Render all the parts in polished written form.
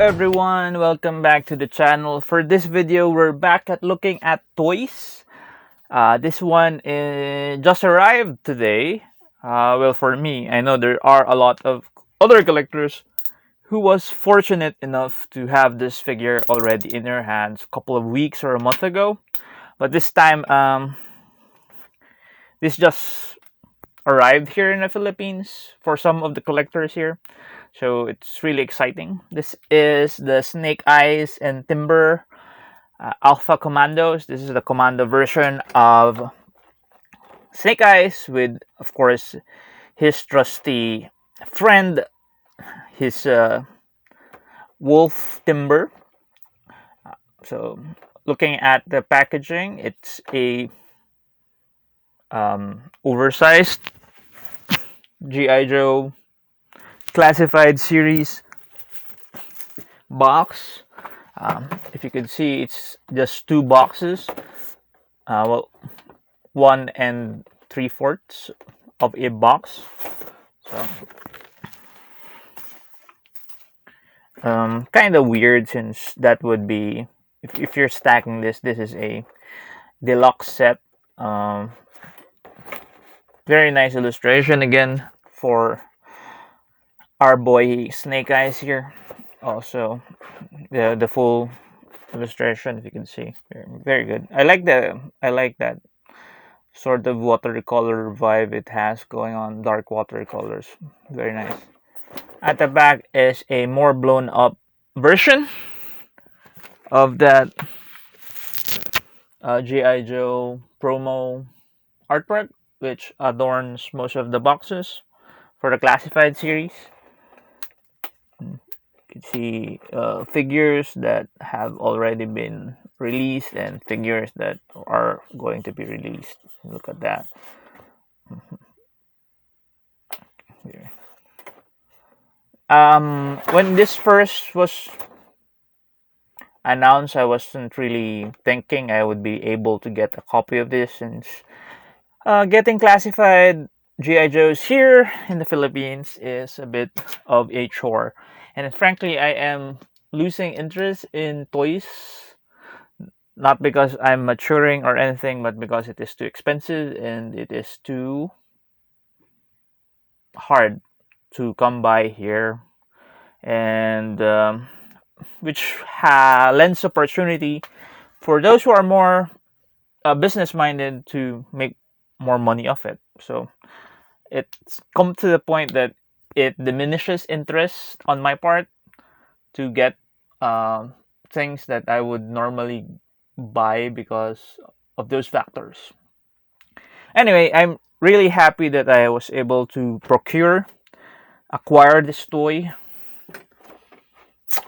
everyone, welcome back to the channel. For this video, we're back at looking at toys. This one just arrived today. Well, for me, I know there are a lot of other collectors who was fortunate enough to have this figure already in their hands a couple of weeks or a month ago. But this time, this just arrived here in the Philippines for some of the collectors here. So it's really exciting. This is the Snake Eyes and Timber Alpha Commandos. This is the Commando version of Snake Eyes with, of course, his trusty friend, his Wolf Timber. So looking at the packaging, it's a oversized G.I. Joe classified series box. If you can see, it's just two boxes. Well, 1 3/4 of a box. So kind of weird, since that would be, if you're stacking this is a deluxe set. Very nice illustration again for our boy Snake Eyes here. Also, the full illustration, if you can see, very good. I like that sort of watercolor vibe it has going on, dark watercolors. Very nice. At the back is a more blown up version of that G.I. Joe promo artwork, which adorns most of the boxes for the classified series. You can see figures that have already been released and figures that are going to be released. Look at that. Here. When this first was announced, I wasn't really thinking I would be able to get a copy of this, since getting classified G.I. Joes here in the Philippines is a bit of a chore. And frankly, I am losing interest in toys. Not because I'm maturing or anything, but because it is too expensive and it is too hard to come by here. And which lends opportunity for those who are more business-minded to make more money off it. So it's come to the point that it diminishes interest on my part to get things that I would normally buy because of those factors. Anyway, I'm really happy that I was able to acquire this toy.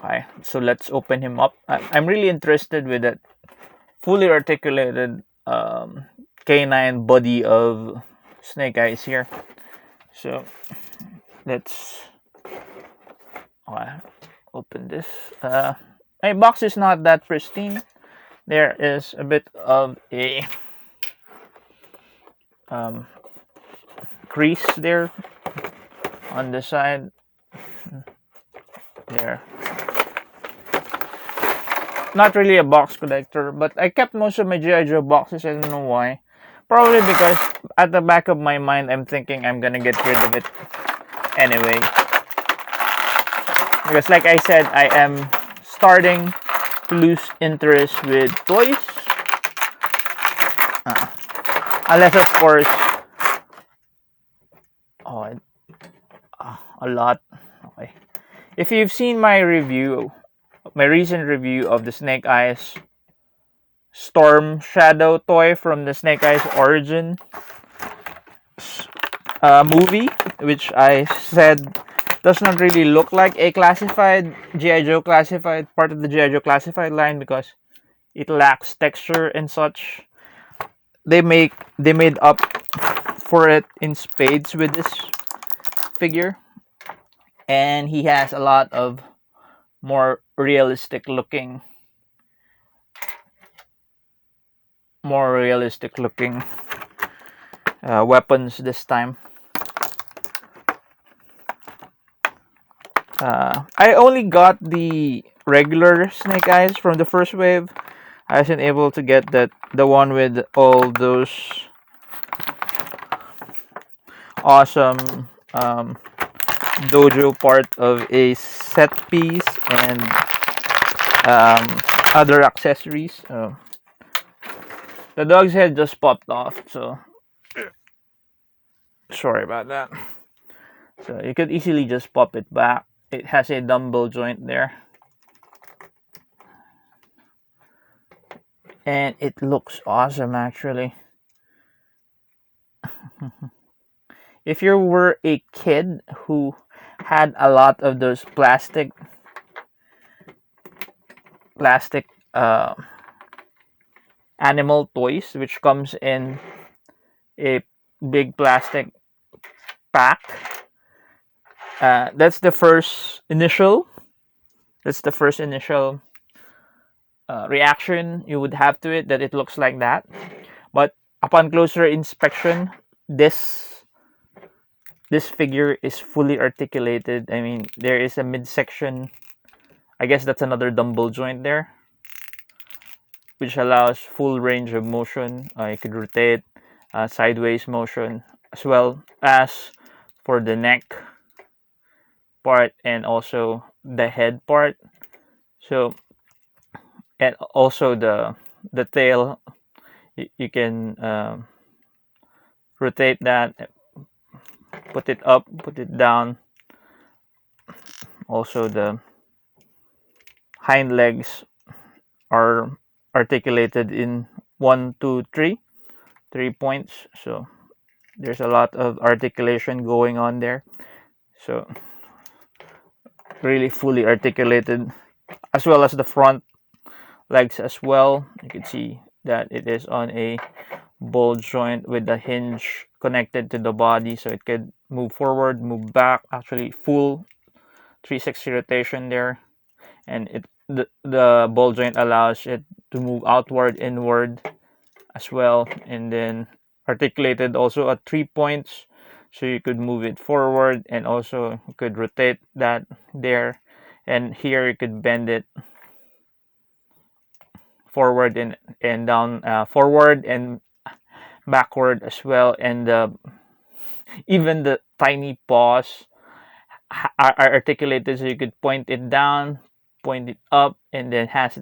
Okay, so let's open him up. I'm really interested with that fully articulated canine body of Snake Eyes here. So let's open this. My box is not that pristine. There is a bit of a crease there on the side. There. Not really a box collector, but I kept most of my G.I. Joe boxes. I don't know why. Probably because at the back of my mind, I'm thinking I'm gonna get rid of it anyway. Because like I said, I am starting to lose interest with toys. Unless, of course, a lot. Okay. If you've seen my recent review of the Snake Eyes Storm Shadow toy from the Snake Eyes Origin movie, which I said does not really look like a classified G.I. Joe classified, part of the G.I. Joe classified line, because it lacks texture and such. They made up for it in spades with this figure, and he has a lot of more realistic looking weapons this time. I only got the regular Snake Eyes from the first wave. I wasn't able to get the one with all those awesome dojo part of a set piece and um, other accessories. The dog's head just popped off, so sorry about that. So you could easily just pop it back. It has a dumbbell joint there. And it looks awesome actually. If you were a kid who had a lot of those plastic animal toys, which comes in a big plastic pack, that's the first initial reaction you would have to it, that it looks like that. But upon closer inspection, this figure is fully articulated. I mean, there is a midsection. I guess that's another dumbbell joint there, which allows full range of motion. You could rotate, sideways motion, as well as for the neck part and also the head part. So, and also the tail, you can rotate that, put it up, put it down. Also, the hind legs are articulated in 1, 2, 3 points. So there's a lot of articulation going on there. So really fully articulated, as well as the front legs as well. You can see that it is on a ball joint with the hinge connected to the body, so it could move forward, move back, actually full 360 rotation there. And the ball joint allows it to move outward, inward as well, and then articulated also at 3 points, so you could move it forward, and also you could rotate that there, and here you could bend it forward and down, forward and backward as well. And even the tiny paws are articulated, so you could point it down, point it up, and then has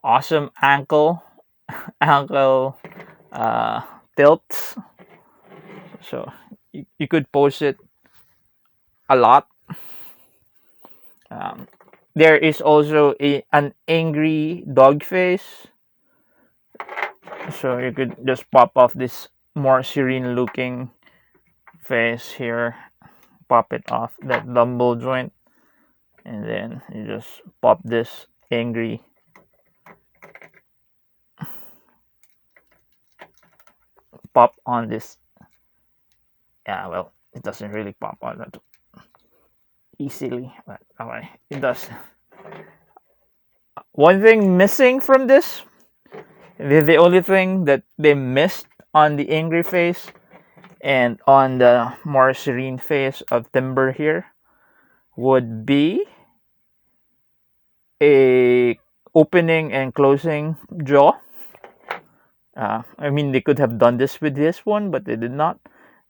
awesome ankle tilts. So you could pose it a lot. There is also an angry dog face, so you could just pop off this more serene looking face here, pop it off that dumbbell joint, and then you just pop this angry pop on this. Yeah, well, it doesn't really pop on that easily, but okay, it does. One thing missing from this, the only thing that they missed on the angry face and on the more serene face of Timber here, would be a opening and closing jaw. I mean, they could have done this with this one, but they did not.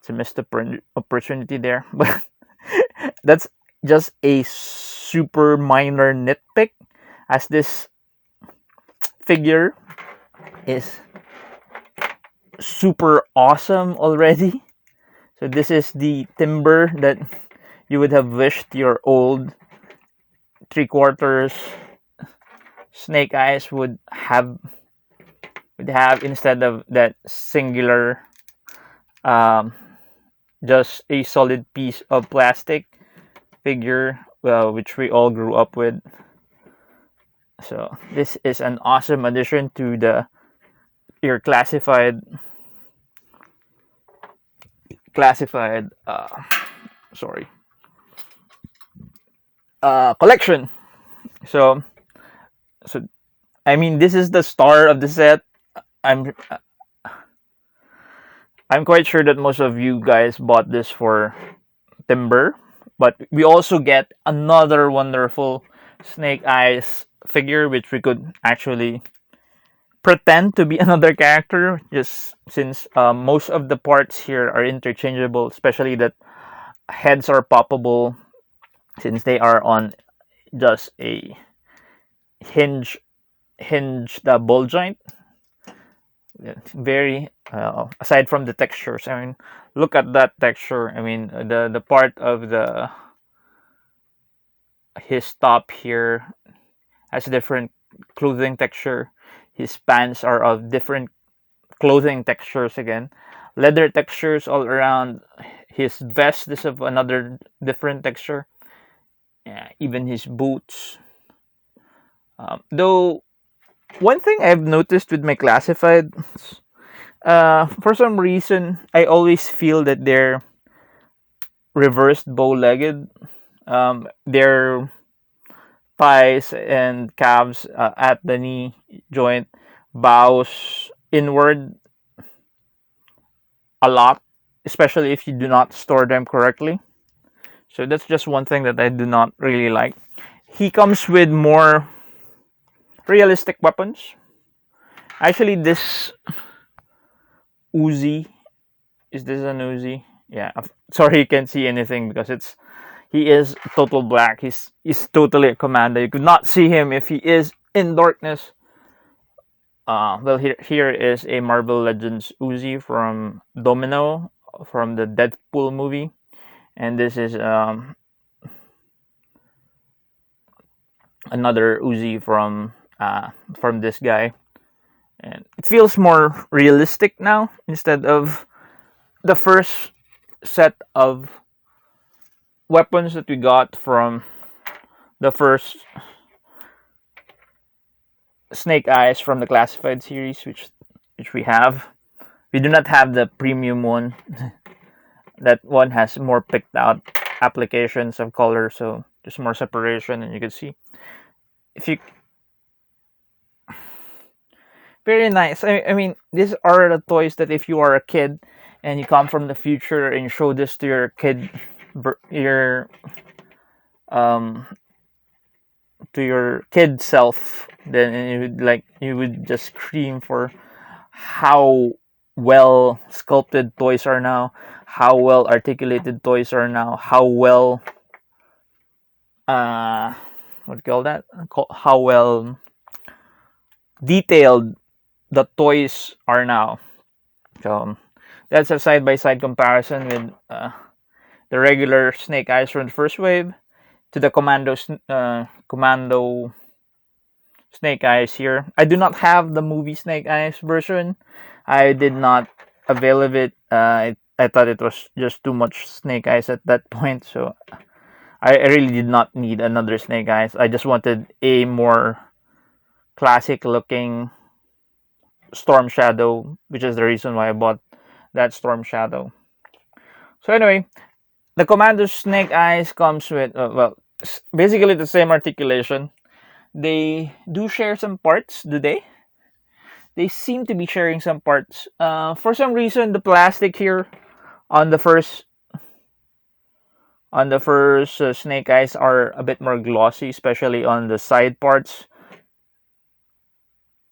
It's a missed opportunity there. But that's just a super minor nitpick, as this figure is super awesome already. So this is the Timber that you would have wished your old 3/4 Snake Eyes would have instead of that singular just a solid piece of plastic figure, which we all grew up with. So this is an awesome addition to your classified collection. So I mean, this is the star of the set. I'm quite sure that most of you guys bought this for Timber, But we also get another wonderful Snake Eyes figure, which we could actually pretend to be another character, just since most of the parts here are interchangeable, especially that heads are poppable since they are on just a hinge the ball joint. Very aside from the textures, I mean, look at that texture. I mean, the part of the his top here has a different clothing texture. His pants are of different clothing textures again. Leather textures all around. His vest is of another different texture. Yeah, even his boots. Though one thing I've noticed with my classified, for some reason, I always feel that they're reversed bow-legged. Their thighs and calves at the knee joint bows inward a lot, especially if you do not store them correctly. So that's just one thing that I do not really like. He comes with more realistic weapons. Actually, this Uzi, is this an Uzi? Yeah. Sorry, you can't see anything because he is total black. He's totally a commander. You could not see him if he is in darkness. Well, here is a Marvel Legends Uzi from Domino from the Deadpool movie, and this is another Uzi from this guy, and it feels more realistic now instead of the first set of weapons that we got from the first Snake Eyes from the classified series, which we have. We do not have the premium one. That one has more picked out applications of color, so there's more separation, and you can see if you very nice. I mean, these are the toys that if you are a kid and you come from the future and you show this to your kid, your to your kid self, then you would just scream for how well sculpted toys are now, how well articulated toys are now, how well what do you call that? How well detailed the toys are now. So that's a side by side comparison with the regular Snake Eyes from the first wave to the Commando Snake Eyes here. I do not have the movie Snake Eyes version. I did not avail of it. I thought it was just too much Snake Eyes at that point, so I really did not need another Snake Eyes. I just wanted a more classic looking Storm Shadow, which is the reason why I bought that Storm Shadow. So anyway, the Commandos Snake Eyes comes with basically the same articulation. They do share some parts, do they? They seem to be sharing some parts. For some reason, the plastic here on the first Snake Eyes are a bit more glossy, especially on the side parts.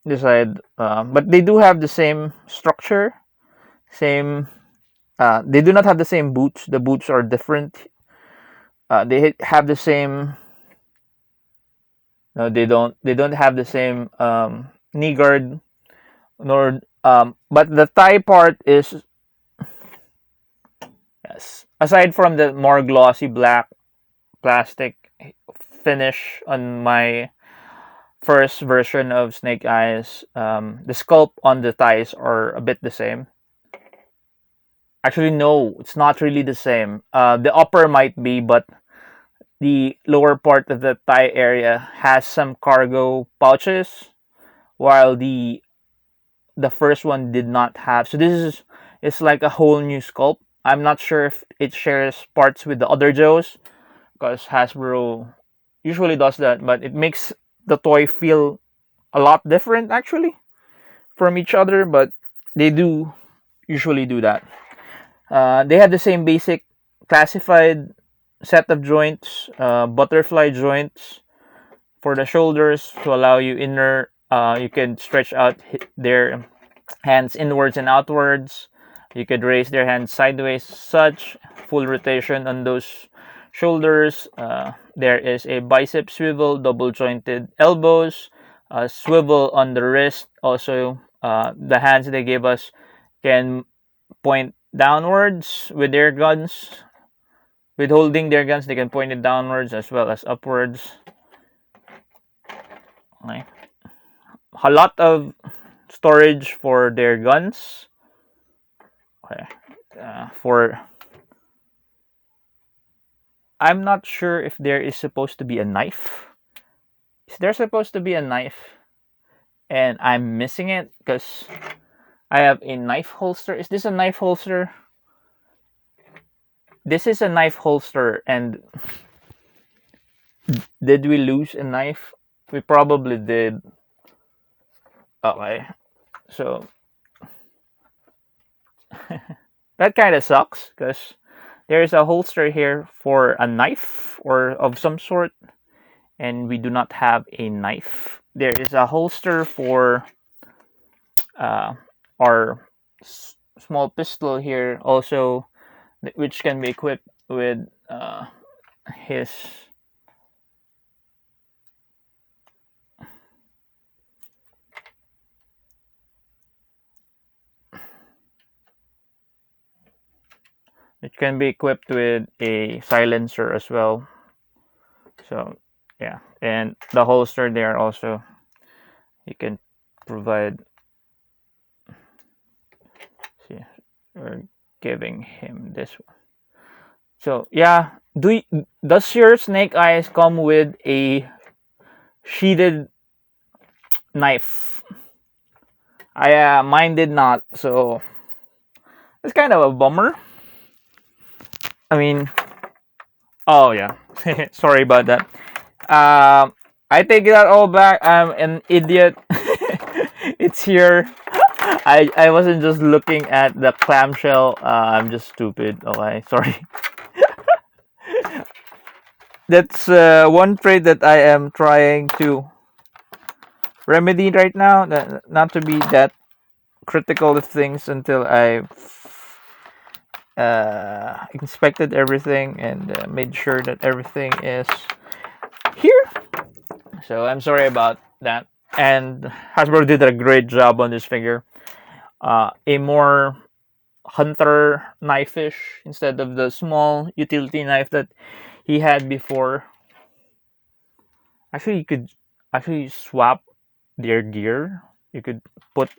The side, but they do have the same structure, same. They do not have the same boots. The boots are different. They have the same. No, they don't. They don't have the same knee guard, nor. But the thigh part is. Yes. Aside from the more glossy black plastic finish on my first version of Snake Eyes, the sculpt on the thighs are a bit the same. Actually, no, it's not really the same. The upper might be, but the lower part of the thigh area has some cargo pouches, while the first one did not have. So this is it's like a whole new sculpt. I'm not sure if it shares parts with the other Joes, because Hasbro usually does that, but it makes the toy feel a lot different actually from each other, but they do usually do that. They have the same basic classified set of joints, butterfly joints for the shoulders to allow you inner. You can stretch out their hands inwards and outwards. You could raise their hands sideways, such full rotation on those shoulders. There is a bicep swivel, double jointed elbows, swivel on the wrist. Also, the hands they gave us can point downwards with their guns. With holding their guns, they can point it downwards as well as upwards. Okay. A lot of storage for their guns. Okay. For I'm not sure if there is supposed to be a knife. Is there supposed to be a knife? And I'm missing it because I have a knife holster. Is this a knife holster? This is a knife holster. And did we lose a knife? We probably did. Okay. So that kind of sucks because there is a holster here for a knife or of some sort, and we do not have a knife. There is a holster for our small pistol here, also, which can be equipped with his. It can be equipped with a silencer as well. So yeah, and the holster there also, you can provide. See, we're giving him this one. So yeah, does your snake eyes come with a sheathed knife? Mine did not, so it's kind of a bummer. I mean, oh yeah, sorry about that. I take that all back. I'm an idiot. It's here. I wasn't just looking at the clamshell. I'm just stupid. Okay, sorry. That's one trait that I am trying to remedy right now. Not to be that critical of things until I inspected everything and made sure that everything is here. So I'm sorry about that. And Hasbro did a great job on this figure. A more hunter knife-ish instead of the small utility knife that he had before. Actually, you could actually swap their gear. You could put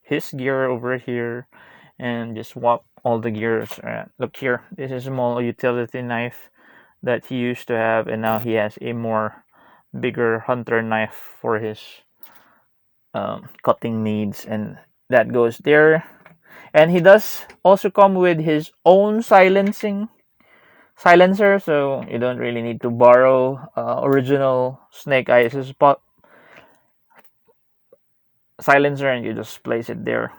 his gear over here and just swap all the gears. Look here, this is a small utility knife that he used to have, and now he has a more bigger hunter knife for his cutting needs, and that goes there. And he does also come with his own silencer, so you don't really need to borrow original Snake Eyes silencer, and you just place it there.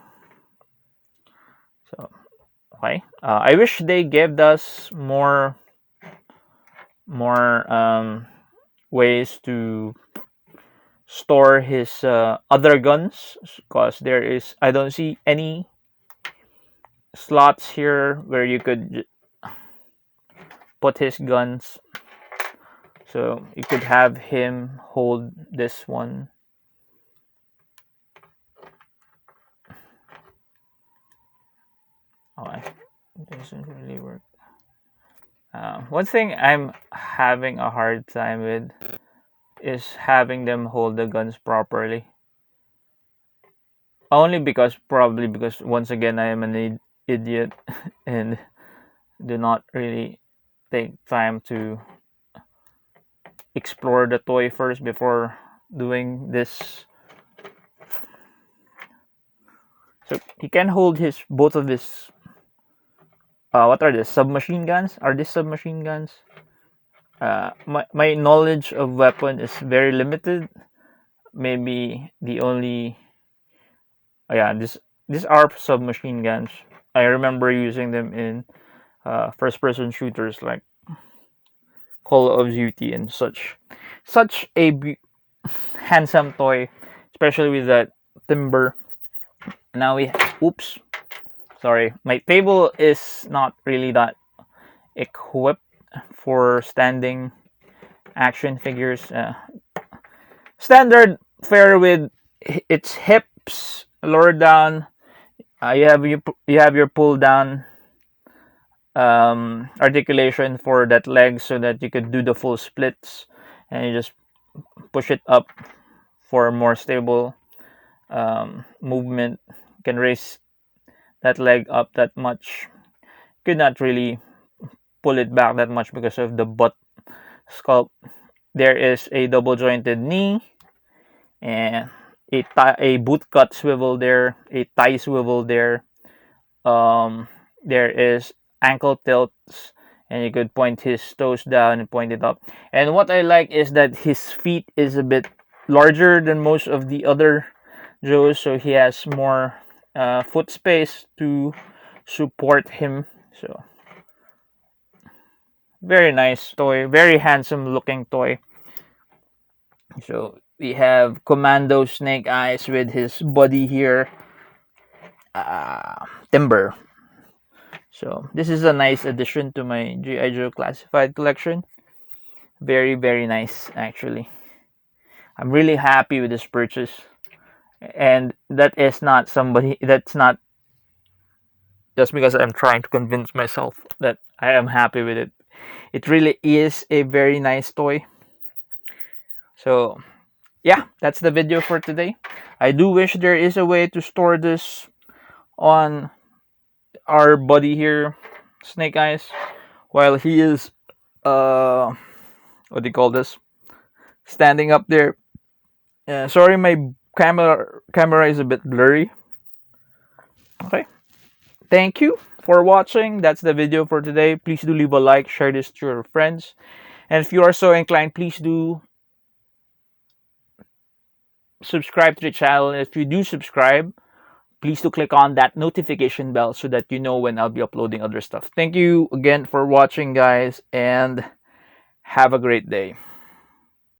So okay, I wish they gave us more ways to store his other guns, because I don't see any slots here where you could put his guns, so you could have him hold this one. Oh, it doesn't really work. One thing I'm having a hard time with is having them hold the guns properly. Probably because once again I am an idiot and do not really take time to explore the toy first before doing this. So he can hold both of his. What are these? Submachine guns? Are these submachine guns? My knowledge of weapon is very limited. Maybe the only. Yeah, these are submachine guns. I remember using them in first-person shooters like Call of Duty and such. Such a handsome toy, especially with that timber. Now we, oops, sorry, my table is not really that equipped for standing action figures. Standard fare with its hips lowered down. You have your pull down articulation for that leg so that you could do the full splits, and you just push it up for more stable movement. You can raise that leg up that much. Could not really pull it back that much because of the butt sculpt. There is a double jointed knee and a boot cut swivel there, a thigh swivel there. There is ankle tilts, and you could point his toes down and point it up. And what I like is that his feet is a bit larger than most of the other Joes, so he has more foot space to support him. So very nice toy, very handsome looking toy. So we have Commando Snake Eyes with his buddy here, Timber. So this is a nice addition to my G.I. Joe Classified collection. Very, very nice, actually. I'm really happy with this purchase. And that's not just because I'm trying to convince myself that I am happy with it. It really is a very nice toy. So yeah, that's the video for today. I do wish there is a way to store this on our buddy here, Snake Eyes, while he is what do you call this, standing up there. Sorry, my camera is a bit blurry. Okay, thank you for watching. That's the video for today. Please do leave a like, share this to your friends, and if you are so inclined, please do subscribe to the channel. And if you do subscribe, please do click on that notification bell so that you know when I'll be uploading other stuff. Thank you again for watching, guys, and have a great day.